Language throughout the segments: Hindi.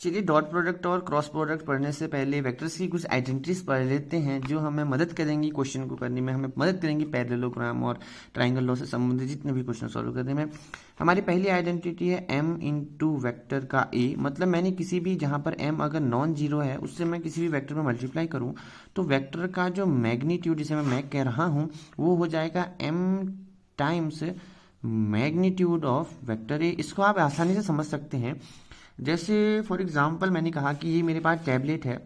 चलिए डॉट प्रोडक्ट और क्रॉस प्रोडक्ट पढ़ने से पहले वेक्टर्स की कुछ आइडेंटिटीज पढ़ लेते हैं जो हमें मदद करेंगी क्वेश्चन को करने में, हमें मदद करेंगी पैरेललोग्राम और ट्राइंगल लॉ से संबंधित जितने भी क्वेश्चन सॉल्व करने में। हमारी पहली आइडेंटिटी है m इंटू वैक्टर का a, मतलब मैंने किसी भी जहाँ पर m अगर नॉन जीरो है उससे मैं किसी भी वेक्टर में मल्टीप्लाई करूँ तो वेक्टर का जो मैग्नीट्यूड जिसे मैं कह रहा हूँ वो हो जाएगा m times magnitude of vector A. इसको आप आसानी से समझ सकते हैं। जैसे फॉर एग्जांपल मैंने कहा कि ये मेरे पास टैबलेट है,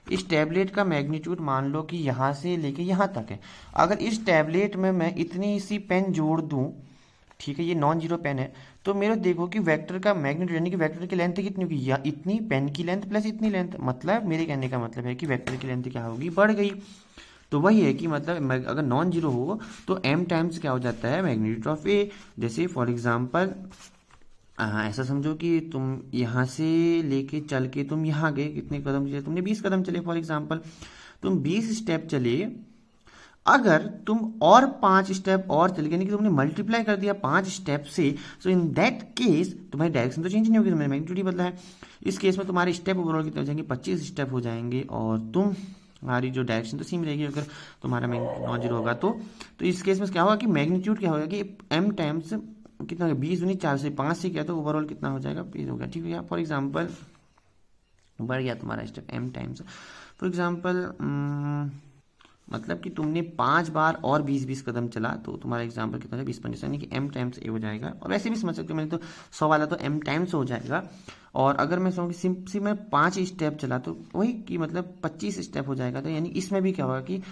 इस टैबलेट का मैग्नीट्यूड मान लो कि यहाँ से लेके यहाँ तक है। अगर इस टैबलेट में मैं इतनी सी पेन जोड़ दूँ, ठीक है, ये नॉन जीरो पेन है, तो मेरे देखो कि वेक्टर का मैग्नीट्यूड यानी कि वेक्टर की लेंथ कितनी होगी, या इतनी पेन की लेंथ प्लस इतनी लेंथ, मतलब मेरे कहने का मतलब है कि वेक्टर की लेंथ क्या होगी, बढ़ गई। तो वही है कि मतलब अगर नॉन जीरो हो तो m टाइम्स क्या हो जाता है, मैग्नीट्यूड ऑफ a। जैसे फॉर एग्जांपल ऐसा समझो कि तुम यहाँ से लेके चल के तुम यहाँ गए, कितने कदम चले तुमने, 20 कदम चले फॉर एग्जांपल, तुम 20 स्टेप चले। अगर तुम और 5 स्टेप और चले यानी कि तुमने मल्टीप्लाई कर दिया 5 स्टेप से, सो इन दैट केस तुम्हारी डायरेक्शन तो चेंज नहीं होगी, तुमने मैग्नीट्यूड ही बदला है। इस केस में तुम्हारे स्टेप ओवरऑल कितने हो जाएंगे, 25 स्टेप हो जाएंगे और तुम्हारी जो डायरेक्शन तो सेम रहेगी अगर तुम्हारा मैग्नीट्यूड नॉन जीरो होगा तो इस केस में क्या होगा कि मैग्नीट्यूड क्या होगा कि m टाइम्स कितना होगा, 20 उन्नीस 4 से 5 से किया तो ओवरऑल कितना हो जाएगा, 20 हो गया। ठीक है, फॉर एग्जाम्पल बढ़ गया तुम्हारा step m times. For example मतलब कि तुमने 5 बार और 20-20 कदम चला तो तुम्हारा एग्जाम्पल कितना है, 20 यानी कि m टाइम्स a हो जाएगा। और वैसे भी समझ सकते हो, मैंने तो 100 वाला तो m टाइम्स हो जाएगा। और अगर मैं समझूँ कि सिर्फ मैं 5 स्टेप चला तो वही कि मतलब 25 स्टेप हो जाएगा। तो यानी इसमें भी क्या होगा कि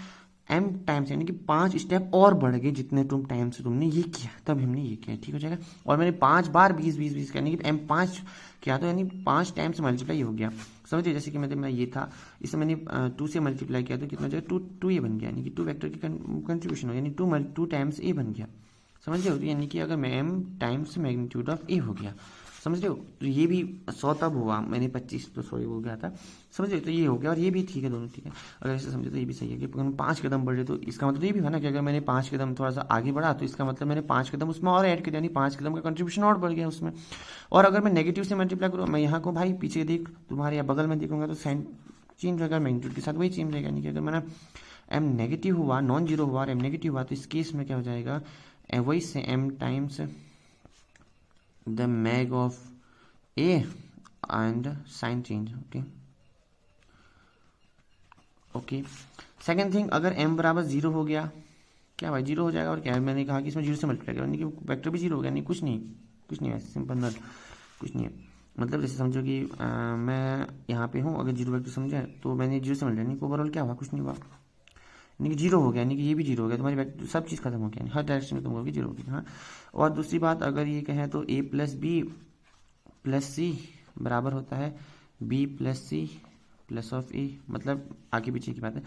m टाइम्स यानी कि 5 स्टेप और बढ़ गए, जितने टाइम से तुमने ये किया तब हमने ये किया, ठीक हो जाएगा। और मैंने 5 बार 20-20-20 यानी कि m5 किया तो यानी 5 टाइम्स मल्टीप्लाई हो गया, समझिए। जैसे कि मतलब मैं ये था, इसे मैंने 2 से मल्टीप्लाई किया तो कितना हो जाएगा, 2 ये बन गया, यानी कि 2 वेक्टर की कंट्रीब्यूशन हो, यानी 2 टाइम्स ए बन गया, समझ रहे हो। यानी कि अगर मैं m टाइम्स मैग्नीट्यूड ऑफ ए हो गया, समझ रहे हो। तो ये भी 100 तब हुआ, मैंने 25 तो सॉरी हो गया था, समझ रहे हो। तो ये हो गया और ये भी ठीक है, दोनों ठीक है। अगर ऐसे समझे तो ये भी सही है कि अगर 5 कदम बढ़े तो इसका मतलब ये भी है ना कि अगर मैंने 5 कदम थोड़ा सा आगे बढ़ा तो इसका मतलब मैंने 5 कदम उसमें और ऐड किया, यानी 5 कदम का कंट्रीब्यूशन और बढ़ गया उसमें। और अगर मैं नेगेटिव से मल्टीप्लाई करूँ, मैं यहाँ को भाई पीछे देख तुम्हारे या बगल में देखूंगा तो साइन चेंज रहेगा, मैग्नीट्यूड के साथ वही चेंज रहेगा। यानी कि अगर मैंने m नेगेटिव हुआ, नॉन जीरो हुआ और m नेगेटिव हुआ तो इस केस में क्या हो जाएगा, वही से m times the mag of a and sign change. Okay second thing, अगर m बराबर 0 हो गया, क्या भाई 0 हो जाएगा। और क्या है, मैंने कहा कि इसमें 0 से मल्टीप्लाई करो, यानी कि वेक्टर भी 0 हो गया, नहीं कुछ नहीं वैसे सिंपल नल, कुछ नहीं है। मतलब जैसे समझो कि मैं यहाँ पे हूँ, अगर 0 वेक्टर समझे तो मैंने 0 से मल्टीप्लाई, ओवरऑल क्या हुआ, कुछ नहीं हुआ, यानी कि 0 हो गया, यानी कि ये भी 0 हो गया, तुम्हारी वेक्टर सब चीज़ खत्म हो गया, हर डायरेक्शन में तुम होगी 0 होगी। हाँ, और दूसरी बात अगर ये कहें तो a plus B plus C बराबर होता है b plus C plus of A, मतलब आगे पीछे की बात है।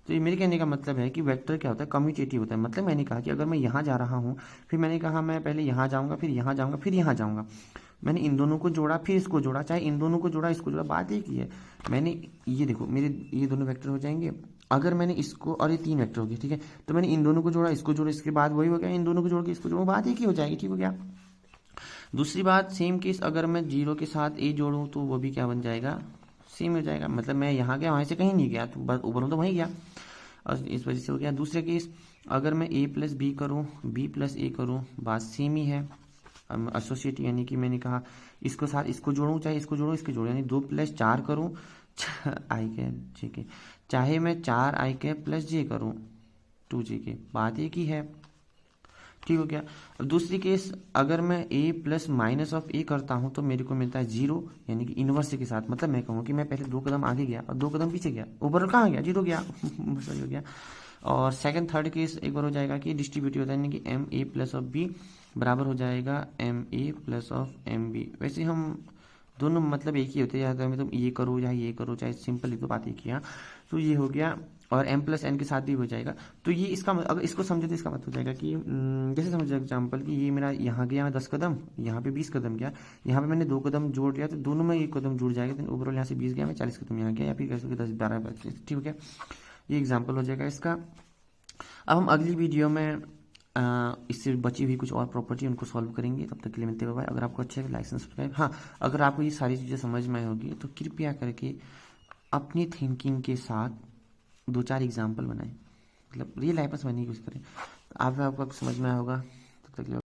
तो ये मेरे कहने का मतलब है कि वेक्टर क्या होता है, कम्यूटेटिव होता है। मतलब मैंने कहा कि अगर मैं यहाँ जा रहा हूँ, फिर मैंने कहा मैं पहले यहाँ जाऊँगा, फिर यहाँ जाऊँगा, फिर यहाँ जाऊँगा, मैंने इन दोनों को जोड़ा फिर इसको जोड़ा, चाहे इन दोनों को जोड़ा इसको जोड़ा, बात एक ही है। मैंने ये देखो मेरे ये दोनों वेक्टर हो जाएंगे, अगर मैंने इसको और ये 3 वेक्टर हो गए, ठीक है, तो मैंने इन दोनों को जोड़ा इसको जोड़ा, इसके बाद वही हो गया, इन दोनों को जोड़ के इसको जोड़ो, बात एक ही हो जाएगी, ठीक हो गया। दूसरी बात सेम केस, अगर मैं 0 के साथ a जोड़ूँ तो वो भी क्या बन जाएगा, सेम हो जाएगा। मतलब मैं यहाँ गया वहाँ से कहीं नहीं गया, तो बस ऊपर तो वहीं गया, और इस वजह से हो गया। दूसरे केस, अगर मैं a प्लस बी करूँ, b प्लस a करूँ, बात सेम ही है, एसोसिएट, यानी कि मैंने कहा इसको साथ इसको जोड़ूँ, चाहे इसको जोड़ूँ इसको जोड़ूँ, यानी 2 प्लस 4 करूँ आई के जे के, चाहे मैं 4 आई के प्लस जे करूँ 2 जे के, बात एक ही है, ठीक हो गया। अब दूसरी केस, अगर मैं a plus minus of a करता हूं तो मेरे को मिलता है 0, यानी कि इनवर्स के साथ। मतलब मैं कहूँ कि मैं पहले 2 कदम आगे गया और 2 कदम पीछे गया, ऊपर कहाँ गया, 0 गया सही हो गया। और सेकंड थर्ड केस एक बार हो जाएगा कि डिस्ट्रीब्यूटिव होता है, यानी कि M A plus of B बराबर हो जाएगा M A plus of M B. वैसे हम दोनों मतलब एक ही होते हैं, या तुम ये करो या ये करो, चाहे सिंपल ही तो बात एक ही है। तो ये हो गया, और m प्लस एन के साथ भी हो जाएगा। तो ये इसका अगर इसको समझे तो इसका मतलब हो जाएगा कि जैसे समझो एग्जाम्पल कि ये मेरा यहाँ गया मैं 10 कदम, यहाँ पे 20 कदम गया, यहाँ पे मैंने 2 कदम जोड़ दिया तो दोनों में 1 कदम जुड़ जाएगा, तो ओवरऑल यहाँ से 20 गया मैं 40 कदम यहाँ गया, या फिर कह सकते 10-12 25, ठीक है। ये एग्जाम्पल हो जाएगा इसका। अब हम अगली वीडियो में इससे बची हुई कुछ और प्रॉपर्टी उनको सॉल्व करेंगे। तब तक के लिए मिलते हैं, बाय। अगर आपको अच्छा है लाइक सब्सक्राइब। हाँ, अगर आपको ये सारी चीज़ें समझ में आई होगी तो कृपया करके अपनी थिंकिंग के साथ 2-4 एग्जाम्पल बनाएं, मतलब रियल लाइफ में समझने की कोशिश करें। आपको समझ में आया होगा। तब तक के लिए